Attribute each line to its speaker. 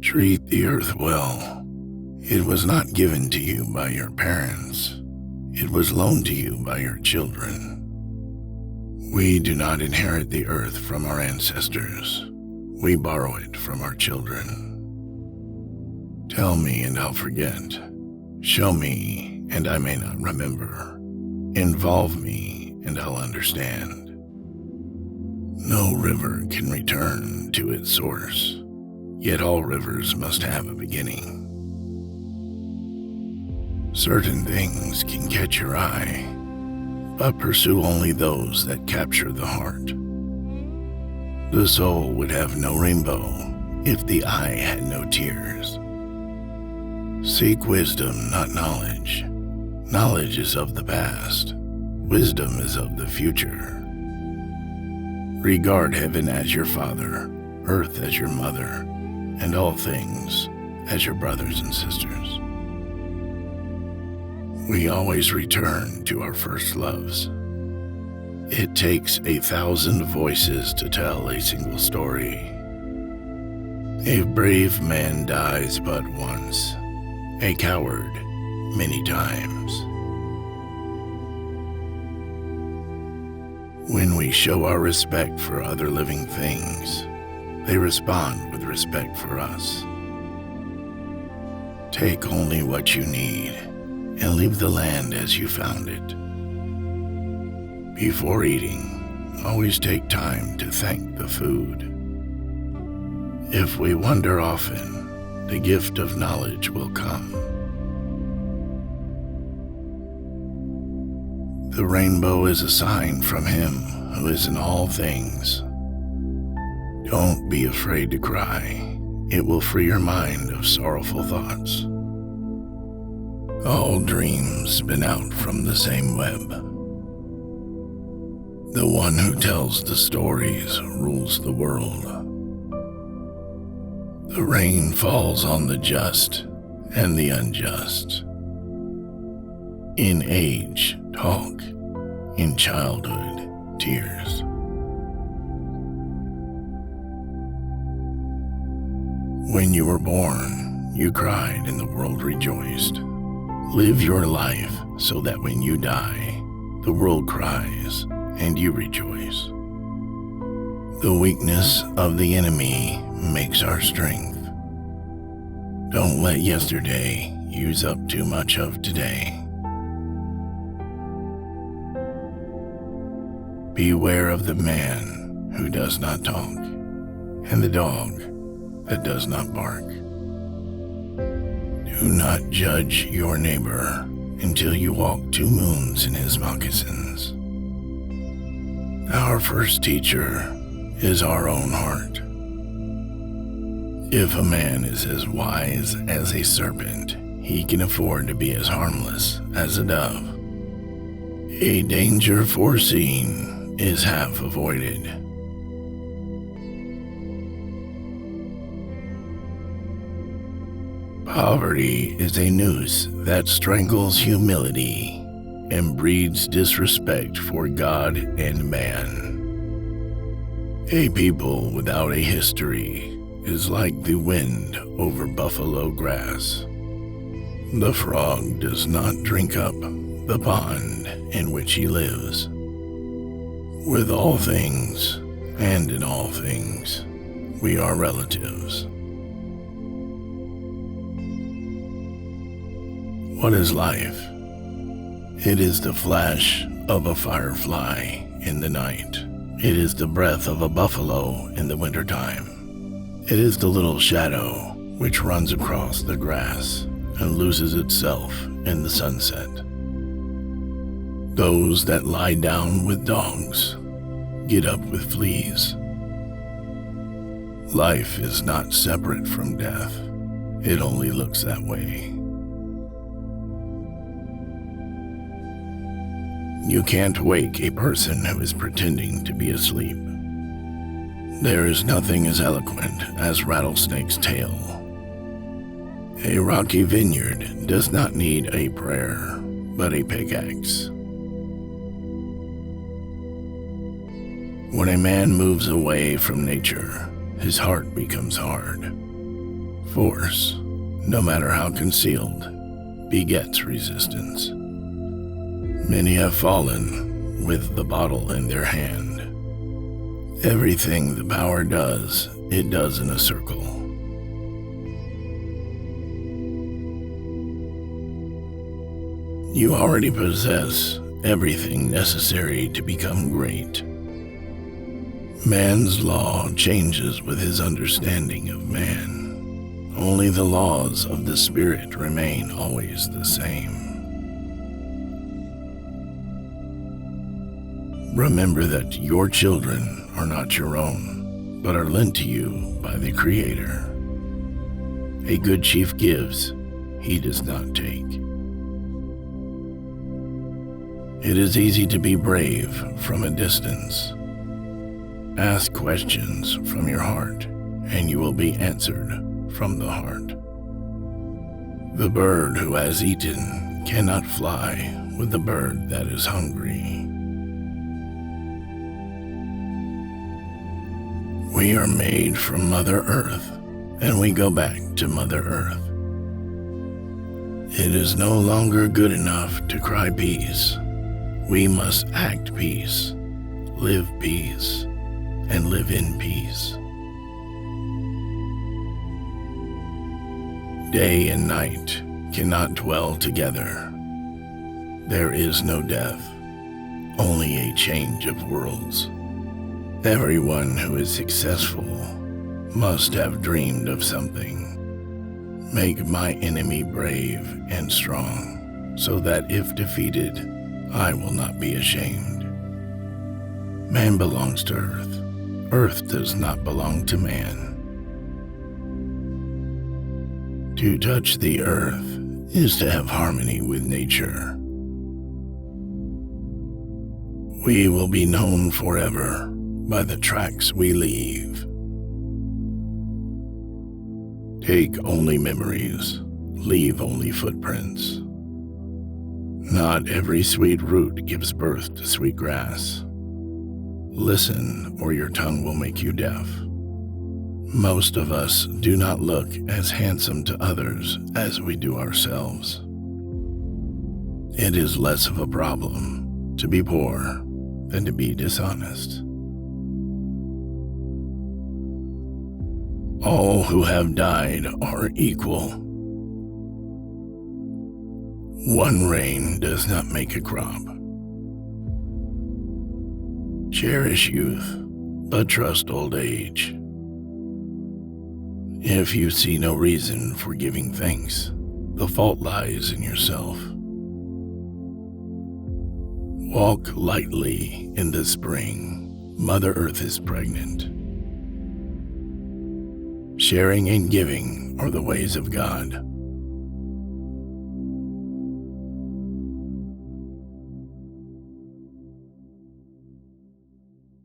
Speaker 1: Treat the earth well. It was not given to you by your parents. It was loaned to you by your children. We do not inherit the earth from our ancestors. We borrow it from our children. Tell me and I'll forget. Show me and I may not remember. Involve me and I'll understand. No river can return to its source, yet all rivers must have a beginning. Certain things can catch your eye, but pursue only those that capture the heart. The soul would have no rainbow if the eye had no tears. Seek wisdom, not knowledge. Knowledge is of the past. Wisdom is of the future. Regard heaven as your father, earth as your mother, and all things as your brothers and sisters. We always return to our first loves. It takes 1,000 voices to tell a single story. A brave man dies but once, a coward many times. When we show our respect for other living things, they respond with respect for us. Take only what you need and leave the land as you found it. Before eating, always take time to thank the food. If we wonder often, the gift of knowledge will come. The rainbow is a sign from Him who is in all things. Don't be afraid to cry. It will free your mind of sorrowful thoughts. All dreams spin out from the same web. The one who tells the stories rules the world. The rain falls on the just and the unjust. In age, talk. In childhood, tears. When you were born, you cried and the world rejoiced. Live your life so that when you die, the world cries and you rejoice. The weakness of the enemy makes our strength. Don't let yesterday use up too much of today. Beware of the man who does not talk, and the dog that does not bark. Do not judge your neighbor until you walk 2 moons in his moccasins. Our first teacher is our own heart. If a man is as wise as a serpent, he can afford to be as harmless as a dove. A danger foreseen is half avoided. Poverty is a noose that strangles humility and breeds disrespect for God and man. A people without a history is like the wind over buffalo grass. The frog does not drink up the pond in which he lives. With all things, and in all things, we are relatives. What is life? It is the flash of a firefly in the night. It is the breath of a buffalo in the wintertime. It is the little shadow which runs across the grass and loses itself in the sunset. Those that lie down with dogs get up with fleas. Life is not separate from death. It only looks that way. You can't wake a person who is pretending to be asleep. There is nothing as eloquent as rattlesnake's tail. A rocky vineyard does not need a prayer, but a pickaxe. When a man moves away from nature, his heart becomes hard. Force, no matter how concealed, begets resistance. Many have fallen with the bottle in their hand. Everything the power does, it does in a circle. You already possess everything necessary to become great. Man's law changes with his understanding of man. Only the laws of the Spirit remain always the same. Remember that your children are not your own, but are lent to you by the Creator. A good chief gives, he does not take. It is easy to be brave from a distance. Ask questions from your heart, and you will be answered from the heart. The bird who has eaten cannot fly with the bird that is hungry. We are made from Mother Earth, and we go back to Mother Earth. It is no longer good enough to cry peace. We must act peace, live peace, and live in peace. Day and night cannot dwell together. There is no death, only a change of worlds. Everyone who is successful must have dreamed of something. Make my enemy brave and strong, so that if defeated, I will not be ashamed. Man belongs to Earth. Earth does not belong to man. To touch the earth is to have harmony with nature. We will be known forever by the tracks we leave. Take only memories, leave only footprints. Not every sweet root gives birth to sweet grass. Listen, or your tongue will make you deaf. Most of us do not look as handsome to others as we do ourselves. It is less of a problem to be poor than to be dishonest. All who have died are equal. One rain does not make a crop. Cherish youth, but trust old age. If you see no reason for giving thanks, the fault lies in yourself. Walk lightly in the spring. Mother Earth is pregnant. Sharing and giving are the ways of God.